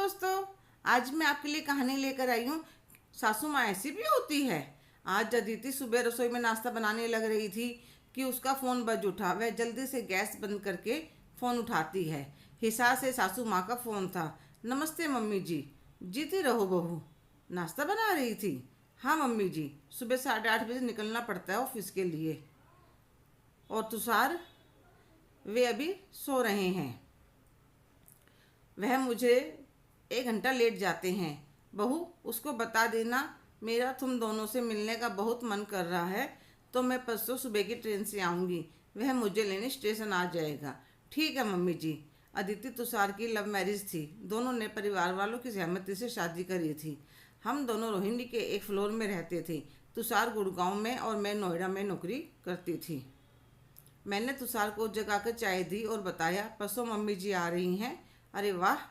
दोस्तों, आज मैं आपके लिए कहानी लेकर आई हूँ। सासू माँ ऐसी भी होती है। आज अदिति सुबह रसोई में नाश्ता बनाने लग रही थी कि उसका फ़ोन बज उठा। वह जल्दी से गैस बंद करके फ़ोन उठाती है। हिसार से सासू माँ का फ़ोन था। नमस्ते मम्मी जी। जीती रहो बहू। नाश्ता बना रही थी? हाँ मम्मी जी, सुबह 8:30 बजे निकलना पड़ता है ऑफिस के लिए। और तुषार? वे अभी सो रहे हैं। वह मुझे 1 घंटा लेट जाते हैं। बहू, उसको बता देना मेरा तुम दोनों से मिलने का बहुत मन कर रहा है, तो मैं परसों सुबह की ट्रेन से आऊँगी। वह मुझे लेने स्टेशन आ जाएगा। ठीक है मम्मी जी। अदिति तुषार की लव मैरिज थी। दोनों ने परिवार वालों की सहमति से शादी करी थी। हम दोनों रोहिणी के एक फ्लोर में रहते थे। तुषार गुड़गांव में और मैं नोएडा में नौकरी करती थी। मैंने तुषार को जगाकर चाय दी और बताया, परसों मम्मी जी आ रही हैं। अरे वाह!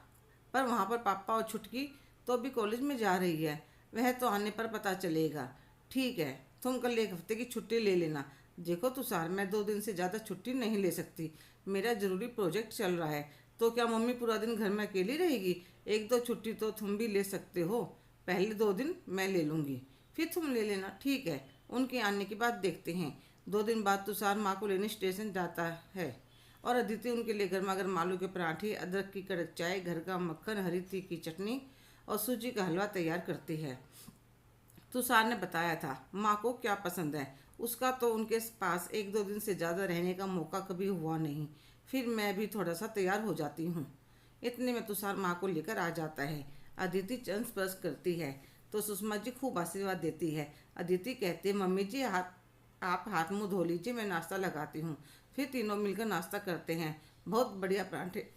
पर वहाँ पर पापा और छुटकी तो अभी कॉलेज में जा रही है। वह तो आने पर पता चलेगा। ठीक है, तुम कल 1 हफ्ते की छुट्टी ले लेना। देखो तुषार, मैं 2 दिन से ज़्यादा छुट्टी नहीं ले सकती। मेरा ज़रूरी प्रोजेक्ट चल रहा है। तो क्या मम्मी पूरा दिन घर में अकेली रहेगी? 1-2 छुट्टी तो तुम भी ले सकते हो। पहले 2 दिन मैं ले लूँगी, फिर तुम ले लेना। ठीक है, उनके आने के बाद देखते हैं। 2 दिन बाद तुषार माँ को लेने स्टेशन जाता है और अदिति उनके लिए गर्मा गर्म आलू के पराठे, अदरक की कड़क चाय, घर का मक्खन, हरी तीखी चटनी और सूजी का हलवा तैयार करती है। तुषार ने बताया था माँ को क्या पसंद है। उसका तो उनके पास 1-2 दिन से ज़्यादा रहने का मौका कभी हुआ नहीं। फिर मैं भी थोड़ा सा तैयार हो जाती हूँ। इतने में तुषार माँ को लेकर आ जाता है। अदिति चरण स्पर्श करती है तो सुषमा जी खूब आशीर्वाद देती है। अदिति कहती है, मम्मी जी आप हाथ मुंह धो लीजिए, मैं नाश्ता लगाती हूँ। फिर तीनों मिलकर नाश्ता करते हैं। बहुत बढ़िया पराठे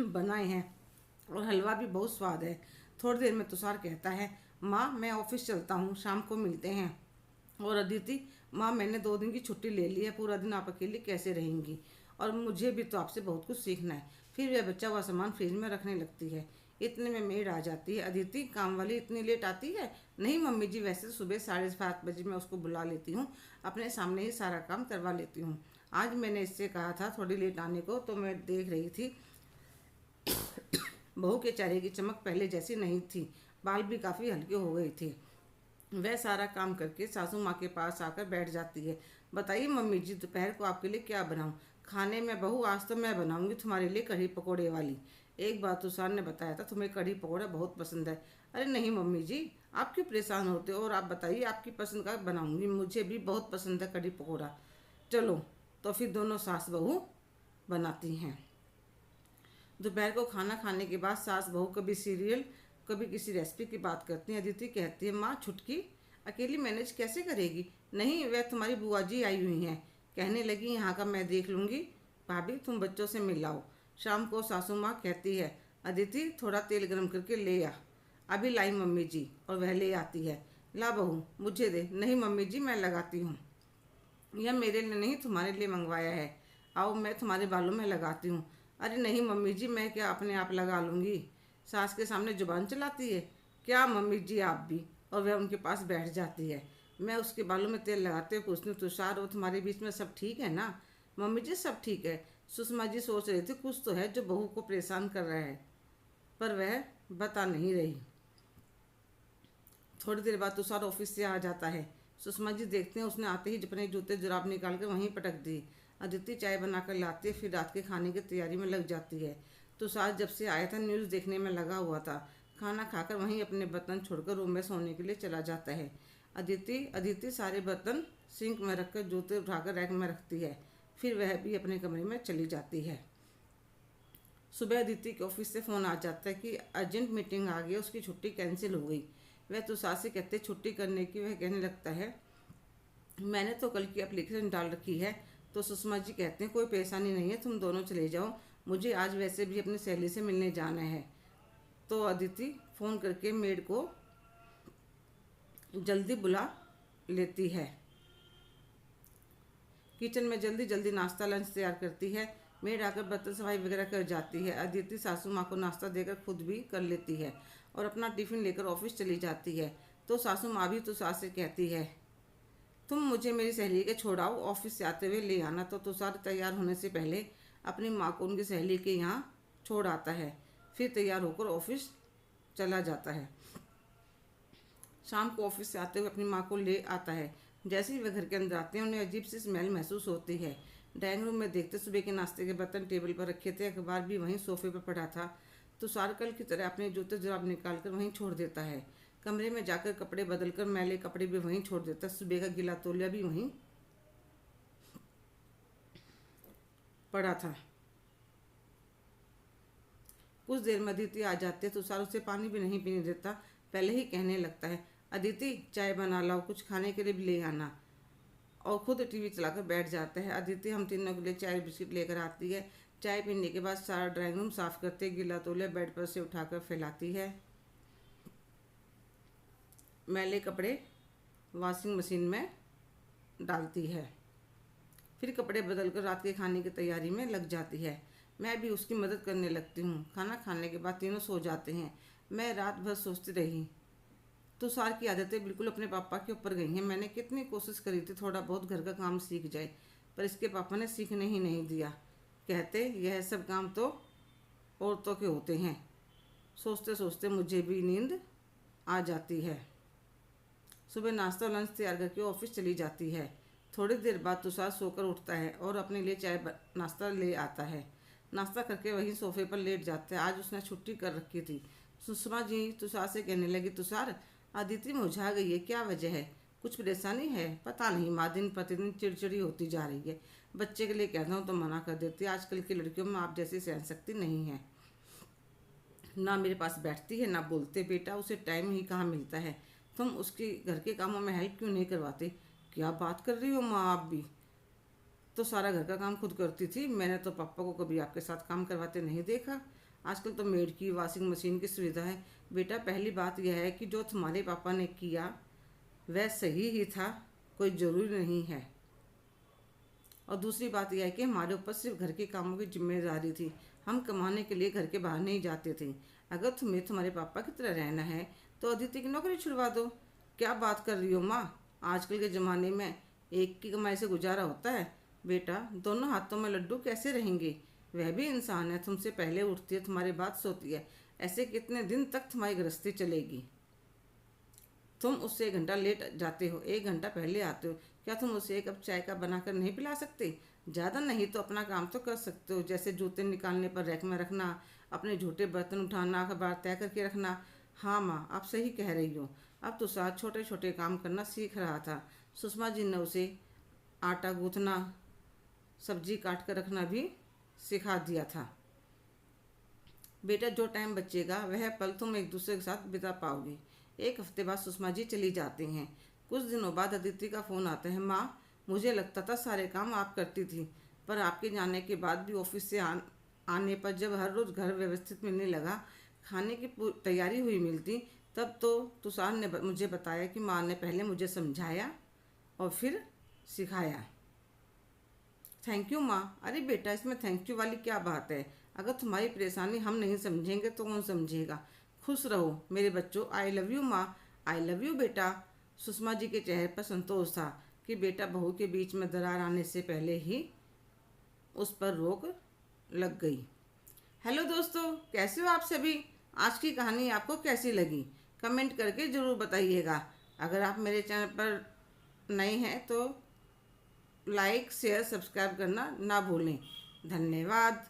बनाए हैं और हलवा भी बहुत स्वाद है। थोड़ी देर में तुषार कहता है, माँ मैं ऑफिस चलता हूँ, शाम को मिलते हैं। और अदिति, माँ मैंने 2 दिन की छुट्टी ले ली है, पूरा दिन आप अकेली कैसे रहेंगी? और मुझे भी तो आपसे बहुत कुछ सीखना है। फिर वह बचा हुआ सामान फ्रिज में रखने लगती है। इतने में मेड आ जाती है। अदिति, काम वाली इतनी लेट आती है? नहीं मम्मी जी, वैसे सुबह 7:30 बजे मैं उसको बुला लेती हूँ, अपने सामने ही सारा काम करवा लेती हूँ। आज मैंने इससे कहा था थोड़ी लेट आने को, तो मैं देख रही थी बहू के चेहरे की चमक पहले जैसी नहीं थी। बाल भी काफ़ी हल्के हो गए थे। वह सारा काम करके सासू माँ के पास आकर बैठ जाती है। बताइए मम्मी जी, दोपहर को आपके लिए क्या बनाऊँ? खाने में बहू आज तो मैं बनाऊंगी तुम्हारे लिए कढ़ी पकौड़े वाली। एक बार तुषार ने बताया था तुम्हें कढ़ी पकौड़ा बहुत पसंद है। अरे नहीं मम्मी जी, आप क्यों परेशान होते हो? और आप बताइए आपकी पसंद का बनाऊंगी, मुझे भी बहुत पसंद है कढ़ी पकौड़ा। चलो, तो फिर दोनों सास बहू बनाती हैं। दोपहर को खाना खाने के बाद सास बहू कभी सीरियल, कभी किसी रेसिपी की बात करती हैं। अदिति कहती है, माँ छुटकी अकेली मैनेज कैसे करेगी? नहीं, वह तुम्हारी बुआ जी आई हुई हैं। कहने लगी यहाँ का मैं देख लूँगी। भाभी तुम बच्चों से मिल लाओ। शाम को सासू माँ कहती है, अदिति थोड़ा तेल गर्म करके ले आ। अभी लाई मम्मी जी। और वह ले आती है। ला बहू मुझे दे। नहीं मम्मी जी, मैं लगाती हूँ। यह मेरे लिए नहीं, तुम्हारे लिए मंगवाया है। आओ मैं तुम्हारे बालों में लगाती हूँ। अरे नहीं मम्मी जी, मैं क्या अपने आप लगा लूँगी। सास के सामने जुबान चलाती है। क्या मम्मी जी आप भी? और वह उनके पास बैठ जाती है। मैं उसके बालों में तेल लगाते हुए पूछती हूँ, तुषार और तुम्हारे बीच में सब ठीक है ना? मम्मी जी सब ठीक है। सुषमा जी सोच रही थी कुछ तो है जो बहू को परेशान कर रहा है, पर वह बता नहीं रही। थोड़ी देर बाद तुषार ऑफिस से आ जाता है। सुषमा जी देखते हैं उसने आते ही अपने जूते जुराब निकाल कर वहीं पटक दी। अदिति चाय बनाकर लाती है, फिर रात के खाने की तैयारी में लग जाती है। तुषार जब से आया था न्यूज़ देखने में लगा हुआ था। खाना खाकर वहीं अपने बर्तन छोड़कर रूम में सोने के लिए चला जाता है। अदिति अदिति सारे बर्तन सिंक में रखकर जूते उठाकर रैक में रखती है। फिर वह भी अपने कमरे में चली जाती है। सुबह अदिति के ऑफिस से फ़ोन आ जाता है कि अर्जेंट मीटिंग आ गई, उसकी छुट्टी कैंसिल हो गई। वह तुषार से कहते छुट्टी करने की। वह कहने लगता है, मैंने तो कल की एप्लीकेशन डाल रखी है। तो सुषमा जी कहते हैं, कोई परेशानी नहीं है, तुम दोनों चले जाओ, मुझे आज वैसे भी अपनी सहेली से मिलने जाना है। तो अदिति फ़ोन करके मेड को जल्दी बुला लेती है। किचन में जल्दी जल्दी नाश्ता लंच तैयार करती है। मेड आकर बर्तन सफाई वगैरह कर जाती है। अदिति सासू माँ को नाश्ता देकर खुद भी कर लेती है और अपना टिफ़िन लेकर ऑफिस चली जाती है। तो सासू माँ भी तुषार से कहती है, तुम मुझे मेरी सहेली के छोड़ाओ, ऑफिस से आते हुए ले आना। तो तुषार तैयार होने से पहले अपनी माँ को उनकी सहेली के यहाँ छोड़ आता है। फिर तैयार होकर ऑफिस चला जाता है। शाम को ऑफिस से आते हुए अपनी माँ को ले आता है। जैसे ही वे घर के अंदर आते हैं उन्हें अजीब सी स्मेल महसूस होती है। डाइनिंग रूम में देखते सुबह के नाश्ते के बर्तन टेबल पर रखे थे, अखबार भी वहीं सोफे पर पड़ा था। तुषार कल की तरह अपने जूते जुराब निकाल कर वहीं छोड़ देता है। कमरे में जाकर कपड़े बदलकर मैले कपड़े भी वहीं छोड़ देता है। सुबह का गीला तौलिया भी वहीं पड़ा था। कुछ देर में अदिति आ जाती है। तुषार उसे पानी भी नहीं पीने देता, पहले ही कहने लगता है, अदिति चाय बना लाओ, कुछ खाने के लिए भी ले आना, और खुद टीवी चलाकर बैठ जाता है। अदिति हम तीनों के लिए चाय बिस्किट लेकर आती है। चाय पीने के बाद सारा ड्राइंग रूम साफ करते गिला तौलिया बेड पर से उठाकर फैलाती है। मैले कपड़े वॉशिंग मशीन में डालती है। फिर कपड़े बदलकर रात के खाने की तैयारी में लग जाती है। मैं भी उसकी मदद करने लगती हूँ। खाना खाने के बाद तीनों सो जाते हैं। मैं रात भर सोचती रही। तुषार की आदतें बिल्कुल अपने पापा के ऊपर गई हैं। मैंने कितनी कोशिश करी थी थोड़ा बहुत घर का काम सीख जाए, पर इसके पापा ने सीखने ही नहीं दिया। कहते यह सब काम तो औरतों के होते हैं। सोचते सोचते मुझे भी नींद आ जाती है। सुबह नाश्ता और लंच तैयार करके ऑफिस चली जाती है। थोड़ी देर बाद तुषार सोकर उठता है और अपने लिए चाय नाश्ता ले आता है। नाश्ता करके वहीं सोफे पर लेट जाता है। आज उसने छुट्टी कर रखी थी। सुषमा जी तुषार से कहने लगी, तुषार अदिति मुरझा गई है, क्या वजह है? कुछ परेशानी है? पता नहीं माँ, दिन प्रतिदिन चिड़चिड़ी होती जा रही है। बच्चे के लिए कहता हूँ तो मना कर देती है। आजकल की लड़कियों में आप जैसी सहन शक्ति नहीं है। ना मेरे पास बैठती है ना बोलते। बेटा उसे टाइम ही कहाँ मिलता है। तुम उसकी घर के कामों में हेल्प क्यों नहीं करवाते? क्या बात कर रही हो माँ, आप भी तो सारा घर का काम खुद करती थी। मैंने तो पापा को कभी आपके साथ काम करवाते नहीं देखा। आजकल तो मेड की वॉशिंग मशीन की सुविधा है। बेटा पहली बात यह है कि जो तुम्हारे पापा ने किया वह सही ही था, कोई ज़रूरी नहीं है। और दूसरी बात यह है कि हमारे ऊपर सिर्फ घर के कामों की जिम्मेदारी थी। हम कमाने के लिए घर के बाहर नहीं जाते थे। अगर तुम्हें तुम्हारे पापा की तरह रहना है तो अदिति की नौकरी छुड़वा दो। क्या बात कर रही हो माँ? आजकल के ज़माने में एक की कमाई से गुजारा होता है? बेटा दोनों हाथों में लड्डू कैसे रहेंगे? वह भी इंसान है, तुमसे पहले उठती है, तुम्हारी बात सोती है। ऐसे कितने दिन तक तुम्हारी गृहस्थी चलेगी? तुम उससे 1 घंटा लेट जाते हो, 1 घंटा पहले आते हो। क्या तुम उसे 1 कप चाय का बनाकर नहीं पिला सकते? ज़्यादा नहीं तो अपना काम तो कर सकते हो, जैसे जूते निकालने पर रैक में रखना, अपने झूठे बर्तन उठाना, अखबार तय करके रखना। हाँ माँ, आप सही कह रही हो। अब तो साथ छोटे छोटे काम करना सीख रहा था। सुषमा जी ने उसे आटा गूँथना, सब्जी काट कर रखना भी सिखा दिया था। बेटा जो टाइम बचेगा वह पल तुम एक दूसरे के साथ बिता पाओगे। 1 हफ्ते बाद सुषमा जी चली जाती हैं। कुछ दिनों बाद अदिति का फ़ोन आता है। माँ, मुझे लगता था सारे काम आप करती थी, पर आपके जाने के बाद भी ऑफिस से आने पर जब हर रोज़ घर व्यवस्थित मिलने लगा, खाने की तैयारी हुई मिलती, तब तो तुषार ने मुझे बताया कि माँ ने पहले मुझे समझाया और फिर सिखाया। थैंक यू माँ। अरे बेटा इसमें थैंक यू वाली क्या बात है? अगर तुम्हारी परेशानी हम नहीं समझेंगे तो कौन समझेगा? खुश रहो मेरे बच्चों। आई लव यू माँ। आई लव यू बेटा। सुषमा जी के चेहरे पर संतोष था कि बेटा बहू के बीच में दरार आने से पहले ही उस पर रोक लग गई। हेलो दोस्तों, कैसे हो आप सभी? आज की कहानी आपको कैसी लगी कमेंट करके ज़रूर बताइएगा। अगर आप मेरे चैनल पर नए हैं तो लाइक शेयर सब्सक्राइब करना ना भूलें। धन्यवाद।